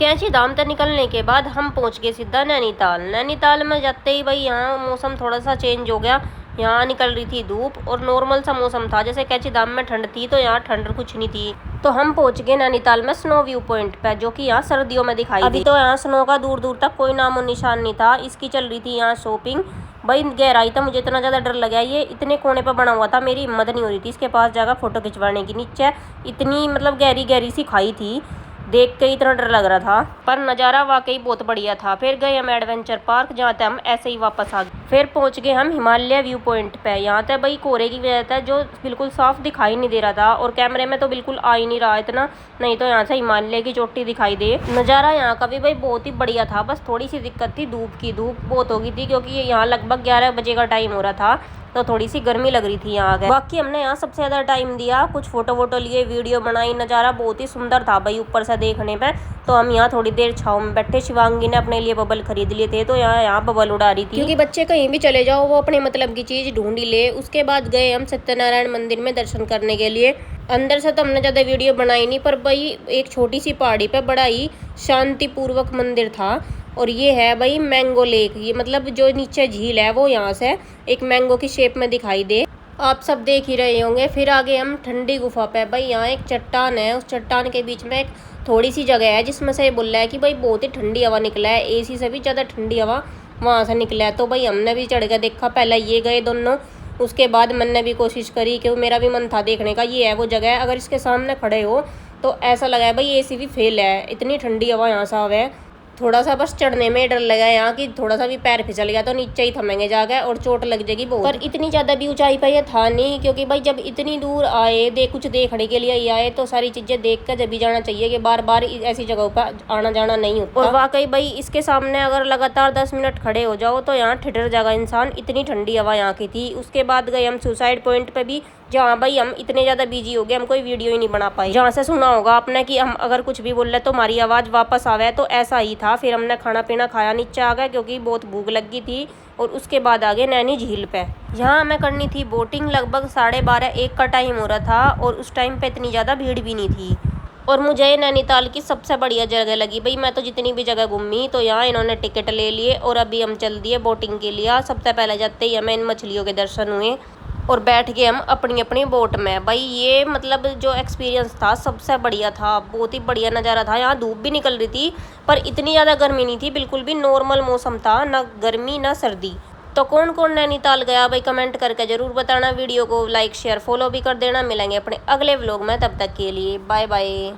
कैंची धाम से निकलने के बाद हम पहुंच गए सीधा नैनीताल। नैनीताल में जाते ही भाई यहाँ मौसम थोड़ा सा चेंज हो गया। यहाँ निकल रही थी धूप और नॉर्मल सा मौसम था, जैसे कैंची धाम में ठंड थी तो यहाँ ठंड कुछ नहीं थी। तो हम पहुंच गए नैनीताल में स्नो व्यू पॉइंट पे, जो कि यहाँ सर्दियों में दिखाई अभी तो यहाँ स्नो का दूर दूर तक कोई नामो निशान नहीं था। इसकी चल रही थी यहाँ शॉपिंग। भाई गहराई था, मुझे इतना ज़्यादा डर लगा। ये इतने कोने पर बना हुआ था, मेरी हिम्मत नहीं हो रही थी इसके पास जाकर फ़ोटो खिंचवाने की। नीचे इतनी मतलब गहरी गहरी सी खाई थी, देख के इतना डर लग रहा था, पर नज़ारा वाकई बहुत बढ़िया था। फिर गए हम एडवेंचर पार्क, जहाँ तक हम ऐसे ही वापस आ गए। फिर पहुंच गए हम हिमालय व्यू पॉइंट पे। यहाँ तक भाई कोहरे की वजह से जो बिल्कुल साफ दिखाई नहीं दे रहा था, और कैमरे में तो बिल्कुल आ ही नहीं रहा इतना, नहीं तो यहाँ से हिमालय की चोटी दिखाई दे। नज़ारा यहाँ का भी भाई बहुत ही बढ़िया था। बस थोड़ी सी दिक्कत थी धूप की, धूप बहुत हो गई थी क्योंकि यहाँ लगभग 11 बजे का टाइम हो रहा था, तो थोड़ी सी गर्मी लग रही थी यहाँ। बाकी हमने यहाँ सबसे ज़्यादा टाइम दिया, कुछ फोटो वोटो लिए, वीडियो बनाई। नज़ारा बहुत ही सुंदर था भाई ऊपर से देखने में। तो हम यहाँ थोड़ी देर छाँव में बैठे। शिवांगी ने अपने लिए बबल खरीद लिए थे, तो यहाँ बबल उड़ा रही थी, क्योंकि बच्चे कहीं भी चले जाओ वो अपने मतलब की चीज़ ढूंढ ही ले। उसके बाद गए हम सत्यनारायण मंदिर में दर्शन करने के लिए। अंदर से तो हमने ज़्यादा वीडियो बनाई नहीं, पर भाई एक छोटी सी पहाड़ी पे बड़ा ही शांतिपूर्वक मंदिर था। और ये है भाई मैंगो लेक। ये मतलब जो नीचे झील है वो यहाँ से एक मैंगो की शेप में दिखाई दे, आप सब देख ही रहे होंगे। फिर आगे हम ठंडी गुफा पे। भाई यहाँ एक चट्टान है, उस चट्टान के बीच में एक थोड़ी सी जगह है जिसमें से ये बोल रहा है कि भाई बहुत ही ठंडी हवा निकला है, एसी से भी ज़्यादा ठंडी हवा वहाँ से निकला है। तो भाई हमने भी चढ़ के देखा। पहले ये गए दोनों, उसके बाद मैंने भी कोशिश करी, क्योंकि मेरा भी मन था देखने का। ये है वो जगह है, अगर इसके सामने खड़े हो तो ऐसा लगा है भाई एसी भी फेल है, इतनी ठंडी हवा यहाँ से आवे। थोड़ा सा बस चढ़ने में डर लगा यहाँ कि थोड़ा सा भी पैर फिसल गया तो नीचे ही थमेंगे जाके और चोट लग जाएगी बहुत। पर इतनी ज़्यादा भी ऊंचाई पर ये था नहीं, क्योंकि भाई जब इतनी दूर आए कुछ देखने के लिए ही आए तो सारी चीज़ें देख कर जब भी जाना चाहिए, कि बार बार ऐसी जगहों पर आना जाना नहीं होता। और वाकई भाई इसके सामने अगर लगातार 10 मिनट खड़े हो जाओ तो यहाँ ठिठर जाएगा इंसान, इतनी ठंडी हवा यहाँ की थी। उसके बाद गए हम सुसाइड पॉइंट पर भी, जहाँ भाई हम इतने ज़्यादा बिजी हो गए हम कोई वीडियो ही नहीं बना पाए। जहाँ से सुना होगा आपने कि हम अगर कुछ भी बोल रहे तो हमारी आवाज़ वापस आवे, तो ऐसा ही था। फिर हमने खाना पीना खाया, नीचे आ गए क्योंकि बहुत भूख लगी थी। और उसके बाद आ गए नैनी झील पे। यहाँ हमें करनी थी बोटिंग। लगभग 12:30-1 का टाइम हो रहा था, और उस टाइम पे इतनी ज़्यादा भीड़ भी नहीं थी। और मुझे नैनीताल की सबसे बढ़िया जगह लगी भाई। मैं तो जितनी भी जगह घूमी तो यहाँ इन्होंने टिकट ले लिए, और अभी हम चल दिए बोटिंग के लिए। सबसे पहले जाते ही हमें इन मछलियों के दर्शन हुए और बैठ गए हम अपनी अपनी बोट में। भाई ये मतलब जो एक्सपीरियंस था सबसे बढ़िया था, बहुत ही बढ़िया नज़ारा था। यहाँ धूप भी निकल रही थी, पर इतनी ज़्यादा गर्मी नहीं थी, बिल्कुल भी नॉर्मल मौसम था, ना गर्मी ना सर्दी। तो कौन कौन नैनीताल गया भाई कमेंट करके ज़रूर बताना। वीडियो को लाइक शेयर फॉलो भी कर देना। मिलेंगे अपने अगले व्लॉग में, तब तक के लिए बाय बाय।